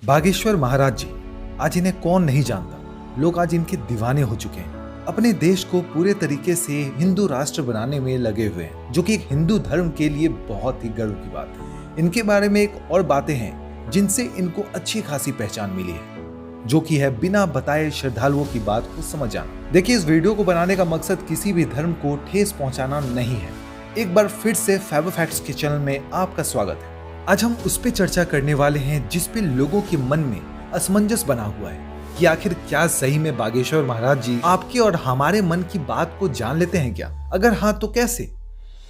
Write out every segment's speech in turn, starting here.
बागेश्वर महाराज जी, आज इन्हें कौन नहीं जानता। लोग आज इनके दीवाने हो चुके हैं। अपने देश को पूरे तरीके से हिंदू राष्ट्र बनाने में लगे हुए हैं, जो कि एक हिंदू धर्म के लिए बहुत ही गर्व की बात है। इनके बारे में एक और बातें हैं जिनसे इनको अच्छी खासी पहचान मिली है, जो कि है बिना बताए श्रद्धालुओं की बात को समझ आना। देखिए, इस वीडियो को बनाने का मकसद किसी भी धर्म को ठेस पहुंचाना नहीं है। एक बार फिर से फैबो फैक्ट्स के चैनल में आपका स्वागत है। आज हम उस पे चर्चा करने वाले हैं जिस पे लोगों के मन में असमंजस बना हुआ है कि आखिर क्या सही में बागेश्वर महाराज जी आपके और हमारे मन की बात को जान लेते हैं क्या? अगर हाँ तो कैसे?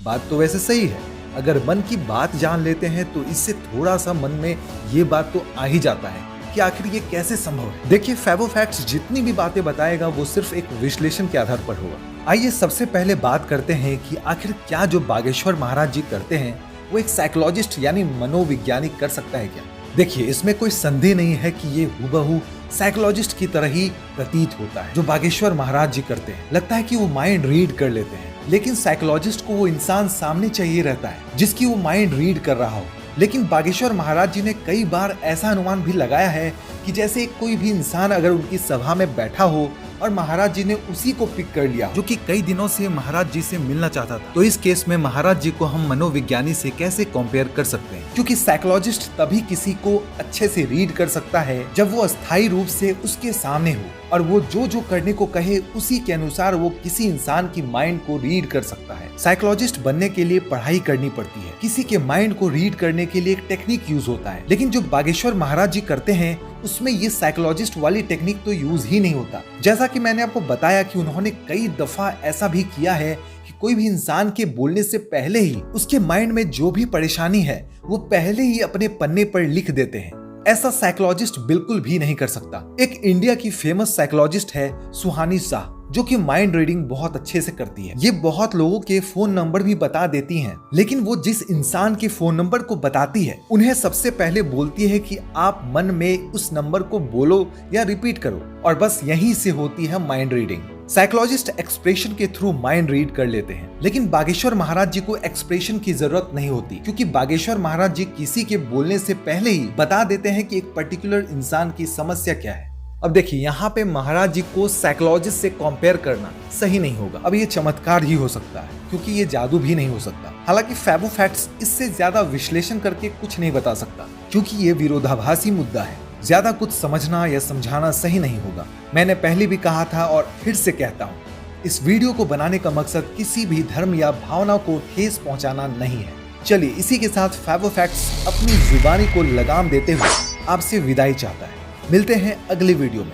बात तो वैसे सही है, अगर मन की बात जान लेते हैं तो इससे थोड़ा सा मन में ये बात तो आ ही जाता है कि आखिर ये कैसे संभव है। देखिए, फैबो फैक्ट्स जितनी भी बातें बताएगा वो सिर्फ एक विश्लेषण के आधार पर होगा। आइए सबसे पहले बात करते हैं कि आखिर क्या जो बागेश्वर महाराज जी करते हैं वो एक साइकोलॉजिस्ट यानी मनोवैज्ञानिक कर सकता है क्या? देखिए, इसमें कोई संदेह नहीं है कि ये हूबहू साइकोलॉजिस्ट की तरह ही प्रतीत होता है। जो बागेश्वर महाराज जी करते हैं, लगता है कि वो माइंड रीड कर लेते हैं, लेकिन साइकोलॉजिस्ट को वो इंसान सामने चाहिए रहता है जिसकी वो माइंड रीड कर रहा हो। लेकिन बागेश्वर महाराज जी ने कई बार ऐसा अनुमान भी लगाया है कि जैसे कोई भी इंसान अगर उनकी सभा में बैठा हो और महाराज जी ने उसी को पिक कर लिया जो कि कई दिनों से महाराज जी से मिलना चाहता था, तो इस केस में महाराज जी को हम मनोविज्ञानी से कैसे कंपेयर कर सकते हैं? क्योंकि साइकोलॉजिस्ट तभी किसी को अच्छे से रीड कर सकता है जब वो अस्थायी रूप से उसके सामने हो और वो जो करने को कहे उसी के अनुसार वो किसी इंसान की माइंड को रीड कर सकता है। साइकोलॉजिस्ट बनने के लिए पढ़ाई करनी पड़ती है, किसी के माइंड को रीड करने के लिए एक टेक्निक यूज होता है, लेकिन जो बागेश्वर महाराज जी करते हैं उसमें ये साइकोलॉजिस्ट वाली टेक्निक तो यूज ही नहीं होता। जैसा कि मैंने आपको बताया कि उन्होंने कई दफा ऐसा भी किया है कि कोई भी इंसान के बोलने से पहले ही उसके माइंड में जो भी परेशानी है वो पहले ही अपने पन्ने पर लिख देते हैं। ऐसा साइकोलॉजिस्ट बिल्कुल भी नहीं कर सकता। एक इंडिया की फेमस साइकोलॉजिस्ट है सुहानी शाह, जो कि माइंड रीडिंग बहुत अच्छे से करती है। ये बहुत लोगों के फोन नंबर भी बता देती हैं, लेकिन वो जिस इंसान के फोन नंबर को बताती है उन्हें सबसे पहले बोलती है कि आप मन में उस नंबर को बोलो या रिपीट करो, और बस यहीं से होती है माइंड रीडिंग। साइकोलॉजिस्ट एक्सप्रेशन के थ्रू माइंड रीड कर लेते हैं, लेकिन बागेश्वर महाराज जी को एक्सप्रेशन की जरूरत नहीं होती, क्योंकि बागेश्वर महाराज जी किसी के बोलने से पहले ही बता देते हैं कि एक पर्टिकुलर इंसान की समस्या क्या है। अब देखिए, यहाँ पे महाराज जी को साइकोलॉजिस्ट से कंपेयर करना सही नहीं होगा। अब ये चमत्कार ही हो सकता है, क्योंकि ये जादू भी नहीं हो सकता। हालांकि फैबो फैक्ट्स इससे ज्यादा विश्लेषण करके कुछ नहीं बता सकता, क्योंकि ये विरोधाभासी मुद्दा है। ज्यादा कुछ समझना या समझाना सही नहीं होगा। मैंने पहले भी कहा था और फिर से कहता हूँ, इस वीडियो को बनाने का मकसद किसी भी धर्म या भावना को ठेस पहुंचाना नहीं है। चलिए, इसी के साथ फैबो फैक्ट्स अपनी जुबानी को लगाम देते हुए आपसे विदाई चाहता है। मिलते हैं अगले वीडियो में।